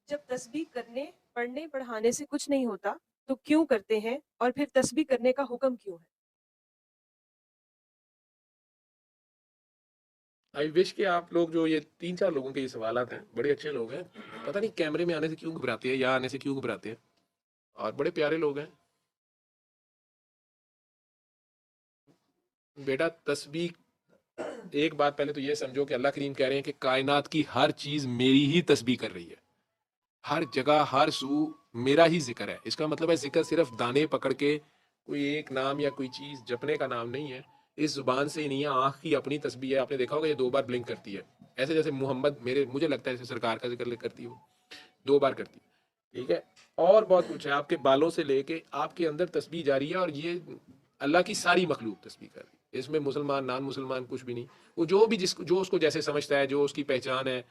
جب تسبیح کرنے پڑھنے پڑھانے سے کچھ نہیں ہوتا تو کیوں کرتے ہیں اور پھر تسبیح کرنے کا حکم کیوں ہے؟ آئی وش کہ آپ لوگ جو یہ 3-4 لوگوں کے یہ سوالات ہیں بڑے اچھے لوگ ہیں. پتہ نہیں کیمرے میں آنے سے کیوں گھبراتے ہیں یا آنے سے کیوں گھبراتے ہیں, اور بڑے پیارے لوگ ہیں. بیٹا تسبیح, ایک بات پہلے تو یہ سمجھو کہ اللہ کریم کہہ رہے ہیں کہ کائنات کی ہر چیز میری ہی تسبیح کر رہی ہے. ہر جگہ ہر سو میرا ہی ذکر ہے. اس کا مطلب ہے ذکر صرف دانے پکڑ کے کوئی ایک نام یا کوئی چیز جپنے کا نام نہیں ہے. اس زبان سے ہی نہیں ہے, آنکھ کی اپنی تسبیح ہے. آپ نے دیکھا ہوگا یہ 2 بار بلنک کرتی ہے, ایسے جیسے محمد مجھے لگتا ہے جیسے سرکار کا ذکر کرتی ہو, 2 بار کرتی ہے. ٹھیک ہے, اور بہت کچھ ہے. آپ کے بالوں سے لے کے آپ کے اندر تسبیح جاری ہے, اور یہ اللہ کی ساری مخلوق تسبیح کر رہی ہے. اس میں مسلمان نان مسلمان کچھ بھی نہیں. وہ جو بھی جو اس کو جیسے سمجھتا ہے, جو اس کی پہچان ہے,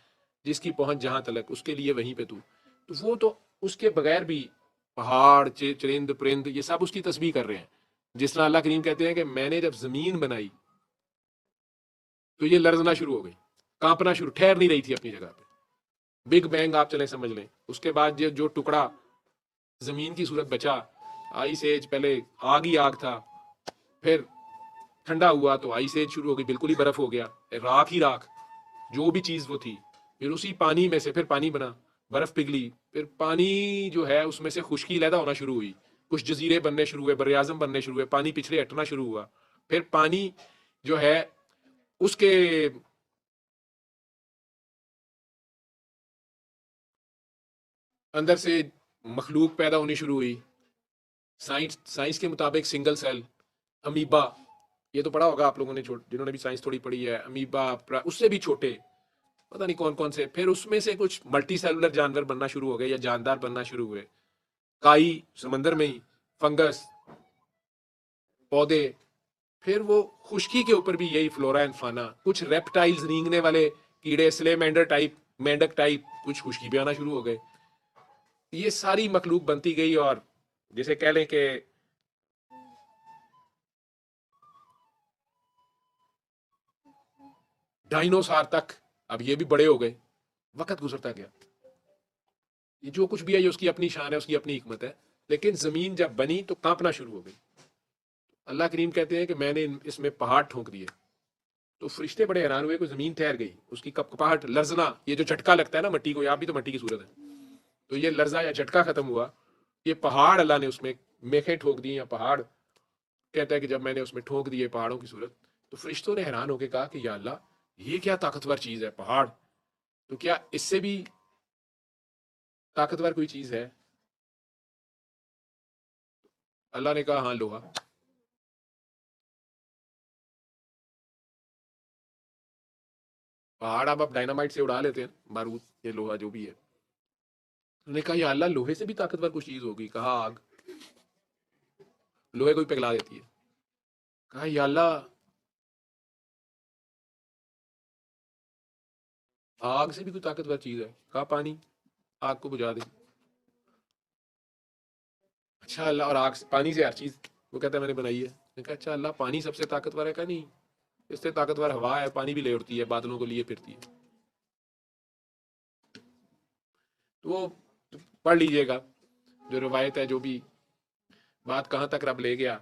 جس کی پہنچ جہاں تلک, اس کے لیے وہیں پہ تو وہ تو اس کے بغیر بھی پہاڑ چرند پرند یہ سب اس کی تسبیح کر رہے ہیں. جس طرح اللہ کریم کہتے ہیں کہ میں نے جب زمین بنائی تو یہ لرزنا شروع ہو گئی, کانپنا شروع, ٹھہر نہیں رہی تھی اپنی جگہ پہ. بگ بینگ آپ چلیں سمجھ لیں. اس کے بعد جو ٹکڑا زمین کی صورت بچا, آئس ایج, پہلے آگ ہی آگ تھا, پھر ٹھنڈا ہوا تو آئس ایج شروع ہو گئی, بالکل ہی برف ہو گیا, راکھ ہی راکھ جو بھی چیز وہ تھی. پھر اسی پانی میں سے پھر پانی بنا, برف پگھلی, پھر پانی جو ہے اس میں سے خشکی علیحدہ ہونا شروع ہوئی, کچھ جزیرے بننے شروع ہوئے, بر اعظم بننے شروع ہوئے, پانی پچھلے ہٹنا شروع ہوا. پھر پانی جو ہے اس کے اندر سے مخلوق پیدا ہونی شروع ہوئی. سائنس کے مطابق سنگل سیل, امیبا, یہ تو پڑھا ہوگا آپ لوگوں نے جنہوں نے بھی سائنس تھوڑی پڑھی ہے, امیبا, اس سے بھی چھوٹے پتہ نہیں کون کون سے. پھر اس میں سے کچھ ملٹی سیلولر جانور بننا شروع ہو گئے یا جاندار بننا شروع ہوئے, کائی سمندر میں ہی, فنگس, پودے. پھر وہ خشکی کے اوپر بھی یہی فلورا اینڈ فانا, کچھ ریپٹائلز رینگنے والے کیڑے, سلیمینڈر ٹائپ, مینڈک ٹائپ, کچھ خشکی پہ آنا شروع ہو گئے. یہ ساری مخلوق بنتی گئی, اور جسے کہہ لیں کہ ڈائنوسار تک, اب یہ بھی بڑے ہو گئے, وقت گزرتا گیا. یہ جو کچھ بھی ہے یہ اس کی اپنی شان ہے, اس کی اپنی حکمت ہے. لیکن زمین جب بنی تو کانپنا شروع ہو گئی. اللہ کریم کہتے ہیں کہ میں نے اس میں پہاڑ ٹھونک دیے. تو فرشتے بڑے حیران ہوئے کہ زمین ٹھہر گئی, اس کی کپکپاہٹ, لرزنا, یہ جو جھٹکا لگتا ہے نا مٹی کو, یہاں بھی تو مٹی کی صورت ہے, تو یہ لرزا یا جھٹکا ختم ہوا. یہ پہاڑ اللہ نے اس میں میخیں ٹھوک دی, یا پہاڑ کہتا ہے کہ جب میں نے اس میں ٹھونک دیے پہاڑوں کی صورت, تو فرشتوں نے حیران ہو کے کہا کہ یا اللہ یہ کیا طاقتور چیز ہے پہاڑ, تو کیا اس سے بھی طاقتور کوئی چیز ہے؟ اللہ نے کہا ہاں, لوہا. پہاڑ آپ ڈائنامائٹ سے اڑا لیتے ہیں, بارود, یہ لوہا جو بھی ہے. انہوں نے کہا یا اللہ لوہے سے بھی طاقتور کچھ چیز ہوگی. کہا آگ, لوہے کو بھی پگھلا دیتی ہے. کہا یا اللہ آگ سے بھی کوئی طاقتور چیز ہے. کہا پانی, آگ کو بجھا دے. اچھا اللہ, اور آگ پانی سے ہر چیز, وہ کہتا ہے میں نے بنائی ہے. میں نے کہا اچھا اللہ پانی سب سے طاقتور ہے؟ کہا نہیں, اس سے طاقتور ہوا ہے, پانی بھی لے اڑتی ہے, بادلوں کو لیے پھرتی ہے. تو وہ پڑھ لیجئے گا جو روایت ہے, جو بھی بات کہاں تک رب لے گیا.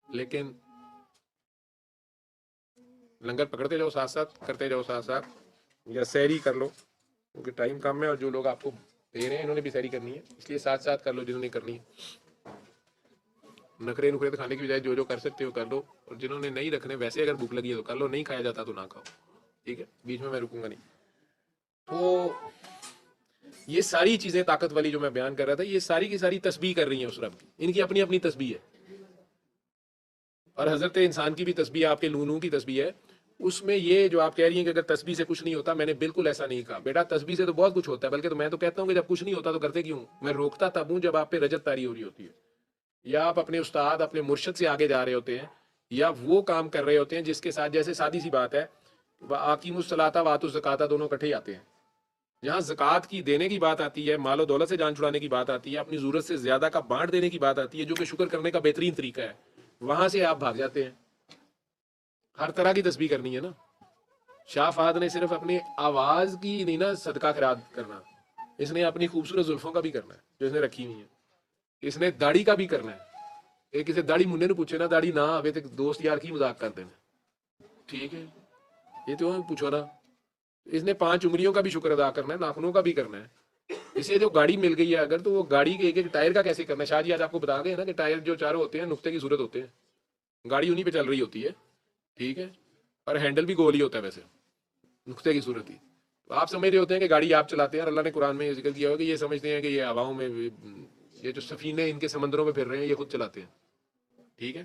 لیکن لنگر پکڑتے جاؤ ساتھ ساتھ, کرتے جاؤ ساتھ ساتھ, یا سیری کر لو کیونکہ ٹائم کم ہے, اور جو لوگ آپ کو دے رہے ہیں انہوں نے بھی سیری کرنی ہے, اس لیے ساتھ ساتھ کر لو جنہوں نے کرنی ہے. نخرے نخرے تو کھانے کی بجائے جو کر سکتے ہو کر لو, اور جنہوں نے نہیں رکھنے ویسے اگر بھوک لگی ہے تو کر لو, نہیں کھایا جاتا تو نہ کھاؤ. ٹھیک ہے, بیچ میں رکوں گا نہیں. تو یہ ساری چیزیں طاقت والی جو میں بیان کر رہا تھا, یہ ساری کی ساری تسبیح کر رہی ہیں اس رب کی, ان کی اپنی اپنی تسبیح ہے. اور حضرت انسان کی بھی تسبیح, آپ کے نونوں کی تسبیح ہے. اس میں یہ جو آپ کہہ رہی ہیں کہ اگر تسبیح سے کچھ نہیں ہوتا, میں نے بالکل ایسا نہیں کہا. بیٹا تسبیح سے تو بہت کچھ ہوتا ہے, بلکہ تو میں تو کہتا ہوں کہ جب کچھ نہیں ہوتا تو کرتے کیوں. میں روکتا تب ہوں جب آپ پہ رجت طاری ہو رہی ہوتی ہے, یا آپ اپنے استاد اپنے مرشد سے آگے جا رہے ہوتے ہیں, یا وہ کام کر رہے ہوتے ہیں جس کے ساتھ, جیسے سادی سی بات ہے, آکیم الصلاۃ وآتوا الزکاۃ دونوں کٹھے ہی آتے ہیں. جہاں زکوٰۃ کی دینے کی بات آتی ہے, مال و دولت سے جان چھڑانے کی بات آتی ہے, اپنی ضرورت سے زیادہ کا بانٹ دینے کی بات آتی ہے, جو کہ شکر کرنے کا بہترین طریقہ ہے, وہاں سے آپ بھاگ جاتے ہیں. ہر طرح کی تسبیح کرنی ہے نا. شاہ فہد نے صرف اپنی آواز کی نہیں نا صدقہ خیرات کرنا، اس نے اپنی خوبصورت زلفوں کا بھی کرنا ہے جو اس نے رکھی ہوئی ہیں، اس نے داڑھی کا بھی کرنا ہے. ایک کسی داڑھی منڈے نے پوچھے نا داڑھی نہ آوے تے دوست یار کی مذاق کرتے ہیں، ٹھیک ہے یہ تو پوچھو نا. اس نے 5 انگلیوں کا بھی شکر ادا کرنا ہے، ناخنوں کا بھی کرنا ہے. اسے جو گاڑی مل گئی ہے اگر، تو وہ گاڑی کے ایک ایک ٹائر کا کیسے کرنا ہے. شاہ جی آج آپ کو بتا گئے نا کہ ٹائر جو چاروں ہوتے ہیں نقطے کی صورت ہوتے ہیں، گاڑی انہیں پہ چل رہی ہوتی ہے، ٹھیک ہے، اور ہینڈل بھی گول ہی ہوتا ہے ویسے نقطے کی صورت ہی. تو آپ سمجھ رہے ہوتے ہیں کہ گاڑی آپ چلاتے ہیں، اور اللہ نے قرآن میں یہ ذکر کیا ہو کہ یہ سمجھتے ہیں کہ یہ ہواؤں میں یہ جو سفینے ان کے سمندروں میں پھر رہے ہیں یہ خود چلاتے ہیں، ٹھیک ہے،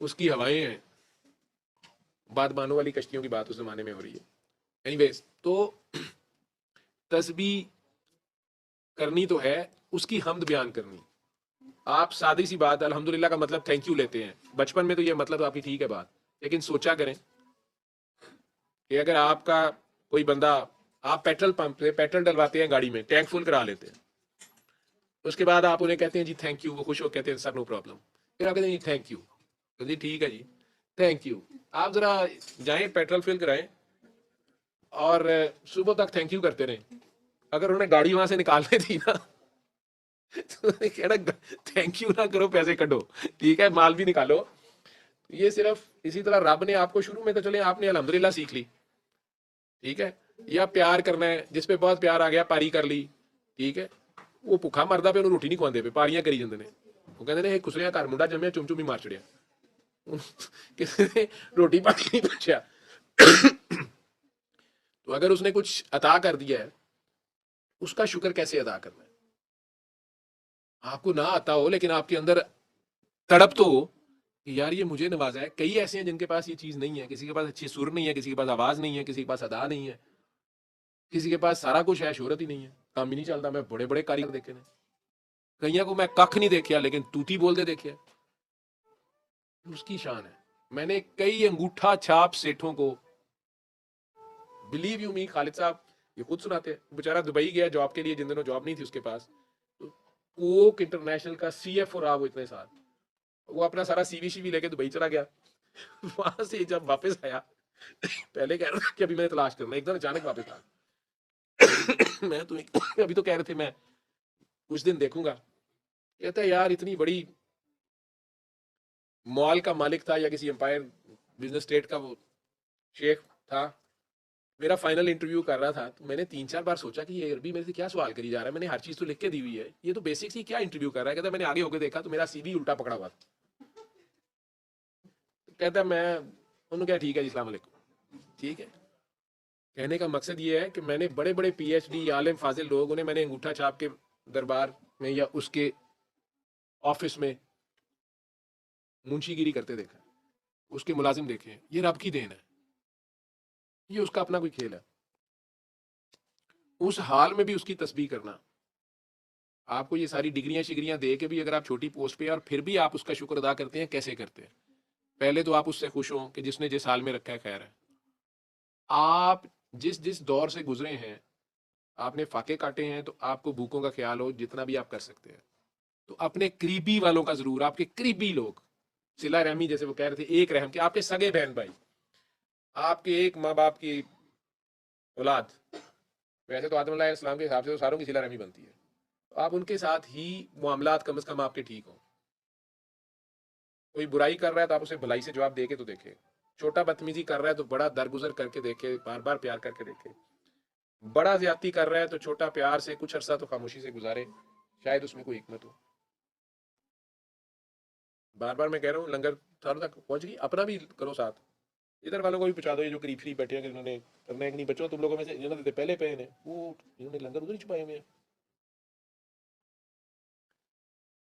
اس کی ہوائیں ہیں. بات بانوں والی کشتیوں کی بات اس زمانے میں ہو رہی ہے. اینی ویز، تو تسبیح کرنی تو ہے، اس کی حمد بیان کرنی. آپ سادی سی بات الحمدللہ کا مطلب تھینک یو لیتے ہیں، بچپن میں تو یہ مطلب آپ کی ٹھیک ہے بات، لیکن سوچا کریں کہ اگر آپ کا کوئی بندہ، آپ پیٹرول پمپ پہ پیٹرول ڈلواتے ہیں گاڑی میں، ٹینک فل کرا لیتے ہیں، اس کے بعد آپ انہیں کہتے ہیں جی تھینک یو، وہ خوش ہو کہتے ہیں سر نو پرابلم، پھر آپ کہتے ہیں جی تھینک یو، تو جی ٹھیک ہے جی تھینک یو. آپ ذرا جائیں پیٹرول فل کرائیں اور صبح تک تھینک یو کرتے رہیں. اگر انہوں نے گاڑی وہاں سے نکالنے تھی نا تو کہنا تھینک یو نہ کرو پیسے کٹو، ٹھیک ہے، مال بھی نکالو. یہ صرف اسی طرح رب نے آپ کو شروع میں تو چلے آپ نے الحمدللہ سیکھ لی، ٹھیک ہے، یا پیار کرنا ہے جس پہ بہت پیار آ گیا پاری کر لی، ٹھیک ہے، وہ بھوکا مردا پہ انہوں روٹی نہیں کھواندے پہ پاریاں کری جاندے نے. وہ کہتے ہیں خسریاں گھر منڈا جمیا چم چم ہی مار چڑیا، کسی نے روٹی پانی نہیں پوچھا. تو اگر اس نے کچھ عطا کر دیا ہے اس کا شکر کیسے ادا کرنا ہے. آپ کو نہ آتا ہو لیکن آپ کے اندر تڑپ تو ہو کہ یار یہ مجھے نوازا ہے. کئی ایسے ہیں جن کے پاس یہ چیز نہیں ہے، کسی کے پاس اچھی سر نہیں ہے، کسی کے پاس آواز نہیں ہے، کسی کے پاس ادا نہیں ہے، کسی کے پاس سارا کچھ ہے شہرت ہی نہیں ہے، کام ہی نہیں چلتا. میں بڑے بڑے کاریگر دیکھے نے، کئیوں کو میں کھ نہیں دیکھا لیکن توتی بولتے دیکھے، اس کی شان ہے. میں نے کئی انگوٹھا چھاپ سیٹھوں کو، بلیو یو می، خالد صاحب یہ خود سناتے ہیں، بیچارہ دبئی گیا جاب کے لیے، جن دنوں جاب نہیں تھی اس کے پاس، کوک انٹرنیشنل کا سی ایف او رہا وہ اتنے سال، وہ اپنا سارا سی وی لے کے دبئی چلا گیا. وہاں سے جب واپس آیا پہلے کہہ رہا تھا کہ ابھی میں تلاش کرنا، ایک دم اچانک واپس آ میں تو ابھی تو کہہ رہے تھے میں کچھ دن دیکھوں گا. کہتا ہے یار اتنی بڑی مال کا مالک تھا یا کسی امپائر بزنس اسٹیٹ کا وہ شیخ تھا، میرا فائنل انٹرویو کر رہا تھا، تو میں نے 3-4 بار سوچا کہ یہ عربی میرے سے کیا سوال کری جا رہا ہے، میں نے ہر چیز تو لکھ کے دی ہوئی ہے، یہ تو بیسک سی کیا انٹرویو کر رہا ہے. کہتا میں نے آگے ہو کے دیکھا تو میرا سی وی الٹا پکڑا ہوا تھا. کہتا میں انہوں نے کہا ٹھیک ہے جی السلام علیکم، ٹھیک ہے. کہنے کا مقصد یہ ہے کہ میں نے بڑے بڑے پی ایچ ڈی عالم فاضل لوگ، انہیں میں نے انگوٹھا چھاپ کے دربار میں یا اس کے آفس میں منشی گیری کرتے دیکھا، اس کے ملازم دیکھے. یہ رب کی دین ہے، یہ اس کا اپنا کوئی کھیل ہے. اس حال میں بھی اس کی تسبیح کرنا. آپ کو یہ ساری ڈگریاں شگریاں دے کے بھی اگر آپ چھوٹی پوسٹ پہ اور پھر بھی آپ اس کا شکر ادا کرتے ہیں، کیسے کرتے ہیں؟ پہلے تو آپ اس سے خوش ہوں کہ جس نے جس حال میں رکھا ہے خیر ہے. آپ جس دور سے گزرے ہیں، آپ نے فاقے کاٹے ہیں، تو آپ کو بھوکوں کا خیال ہو جتنا بھی آپ کر سکتے ہیں تو اپنے قریبی والوں کا ضرور، آپ کے قریبی لوگ صلہ رحمی، جیسے وہ کہہ رہے تھے ایک رحم، کہ آپ کے سگے بہن بھائی، آپ کے ایک ماں باپ کی اولاد، ویسے تو آدم علیہ السلام کے حساب سے تو ساروں کی صلہ رحمی بنتی ہے، تو آپ ان کے ساتھ ہی معاملات کم از کم آپ کے ٹھیک ہوں. کوئی برائی کر رہا ہے تو آپ اسے بھلائی سے جواب دے کے تو دیکھے. چھوٹا بدتمیزی کر رہا ہے تو بڑا درگزر کر کے دیکھے، بار بار پیار کر کے دیکھے. بڑا زیادتی کر رہا ہے تو چھوٹا پیار سے کچھ عرصہ تو خاموشی سے گزارے، شاید اس میں کوئی حکمت ہو. بار بار میں کہہ رہا ہوں لنگر تھانوں تک پہنچ گئی، اپنا بھی کرو ساتھ، ادھر والوں کو بھی پہنچا دو. یہ جو قریب فری بیٹھے ہیں کہ انہوں نے کرنا ہے کہ نہیں، بچوں تم لوگوں میں سے جنہوں نے پہلے پہ ہیں وہ انہوں نے لنگر ادھر ہی چھپائے ہوئے ہیں،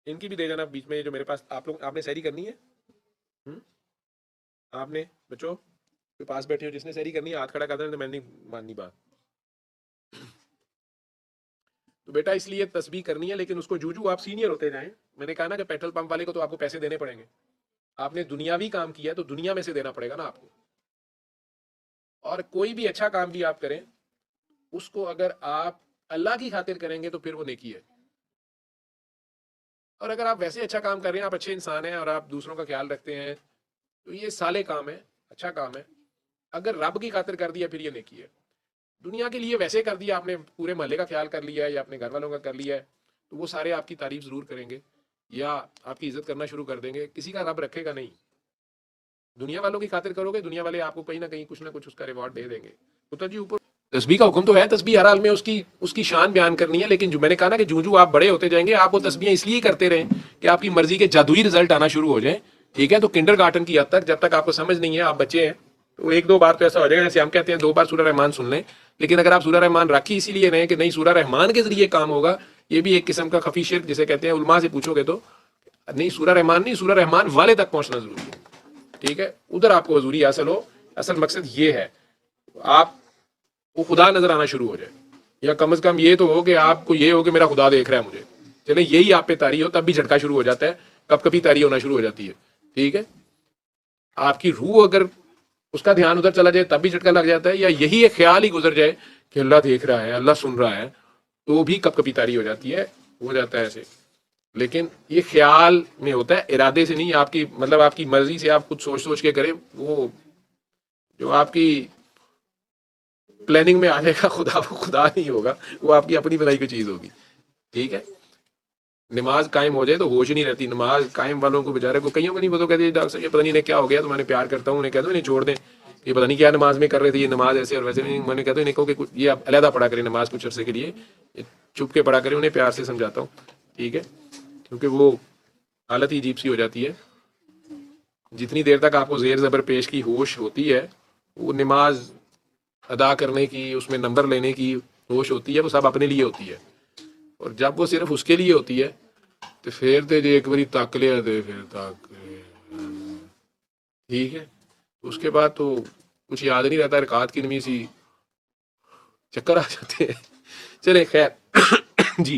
ان کی بھی دے جانا بیچ میں. جو میرے پاس آپ لوگ، آپ نے سحری کرنی ہے، آپ نے بچوں کے پاس بیٹھے ہو جس نے سحری کرنی ہے ہاتھ کھڑا کر دینا، میں نہیں ماننی بات. تو بیٹا اس لیے تسبیح کرنی ہے، لیکن اس کو جو آپ سینئر ہوتے جائیں، میں نے کہا نا کہ پیٹرول پمپ والے کو تو آپ کو پیسے دینے پڑیں گے، آپ نے دنیاوی کام کیا تو دنیا میں سے دینا پڑے گا نا آپ کو. اور کوئی بھی اچھا کام بھی آپ کریں اس کو اگر آپ اللہ کی خاطر کریں گے تو پھر وہ نیکی ہے. اور اگر آپ ویسے اچھا کام کر رہے ہیں، آپ اچھے انسان ہیں اور آپ دوسروں کا خیال رکھتے ہیں، تو یہ صالح کام ہے، اچھا کام ہے. اگر رب کی خاطر کر دیا پھر یہ نیکی ہے. دنیا کے لیے ویسے کر دیا آپ نے, پورے محلے کا خیال کر لیا ہے یا اپنے گھر والوں کا کر لیا ہے, تو وہ سارے آپ کی تعریف ضرور کریں گے یا آپ کی عزت کرنا شروع کر دیں گے, کسی کا رب رکھے گا نہیں. دنیا والوں کی خاطر کرو گے, دنیا والے آپ کو کہیں نہ کہیں کچھ نہ کچھ اس کا ریوارڈ دے دیں گے. پتر جی اوپر تسبیح کا حکم تو ہے, تسبیح ہر حال میں اس کی شان بیان کرنی ہے, لیکن جو میں نے کہا نا کہ جو آپ بڑے ہوتے جائیں گے آپ وہ تسبیحیں اس لیے کرتے رہیں کہ آپ کی مرضی کے جادوئی رزلٹ آنا شروع ہو جائیں. ٹھیک ہے, تو کنڈر گارٹن کی حد تک جب تک آپ کو سمجھ نہیں ہے, آپ بچے ہیں, تو ایک دو بار تو ایسا ہو جائے گا جیسے ہم کہتے ہیں 2 بار سورہ رحمان سن لیں, لیکن اگر آپ سورہ رحمان رکھی اسی لیے رہیں کہ نہیں سورہ رحمان کے ذریعے کام ہوگا, یہ بھی ایک قسم کا خفی شرک جسے کہتے ہیں. علماء سے پوچھو گے تو نہیں, سورہ رحمان نہیں, سورہ رحمان والے تک پہنچنا ضروری ہے. ٹھیک ہے, ادھر آپ کو حضوری حاصل ہو. اصل مقصد یہ ہے آپ کو خدا نظر آنا شروع ہو جائے, یا کم از کم یہ تو ہو کہ آپ کو یہ ہو کہ میرا خدا دیکھ رہا ہے مجھے. چلے یہی آپ پہ طاری ہو تب بھی جھٹکا شروع ہو جاتا ہے, کب کبھی طاری ہونا شروع ہو جاتی ہے. ٹھیک ہے, آپ کی روح اگر اس کا دھیان ادھر چلا جائے تب بھی جھٹکا لگ جاتا ہے, یا یہی ایک خیال ہی گزر جائے کہ اللہ دیکھ رہا ہے, اللہ سن رہا ہے, تو بھی کب کبھی طاری ہو جاتی ہے, ہو جاتا ہے ایسے. لیکن یہ خیال میں ہوتا ہے, ارادے سے نہیں. آپ کی مطلب آپ کی مرضی سے آپ کچھ سوچ کے کریں, وہ جو آپ کی پلاننگ میں آنے کا خدا وہ خدا نہیں ہوگا, وہ آپ کی اپنی بنائی کی چیز ہوگی. ٹھیک ہے, نماز قائم ہو جائے تو ہوش نہیں رہتی. نماز قائم والوں کو بیچارے کو کئیوں کو نہیں پتا, کہتے ہیں ڈاکٹر صاحب یہ پتہ نہیں کیا ہو گیا, تو میں نے پیار کرتا ہوں, انہیں کہتا ہوں نہیں چھوڑ دیں, یہ پتہ نہیں کیا نماز میں کر رہے تھے, یہ نماز ایسے اور ویسے نہیں. میں نے کہتا ہوں انہیں کہ یہ آپ علیحدہ پڑھا کریں نماز کچھ عرصے کے لیے, چھپ کے پڑھا کریں, انہیں پیار سے سمجھاتا ہوں. ٹھیک ہے, کیونکہ وہ حالت ہی عجیب سی ہو جاتی ہے. جتنی دیر تک آپ کو زیر زبر پیش کی ہوش ہوتی ہے, وہ نماز ادا کرنے کی, اس میں نمبر لینے کی ہوش ہوتی ہے, وہ سب اپنے لیے ہوتی ہے. اور جب وہ صرف اس کے لیے ہوتی ہے تو پھر تو جی ایک باری تک لیا دے پھر تک. ٹھیک ہے, اس کے بعد تو کچھ یاد نہیں رہتا, رکعت کی نمی سی چکر آ جاتے ہیں. چلے خیر. جی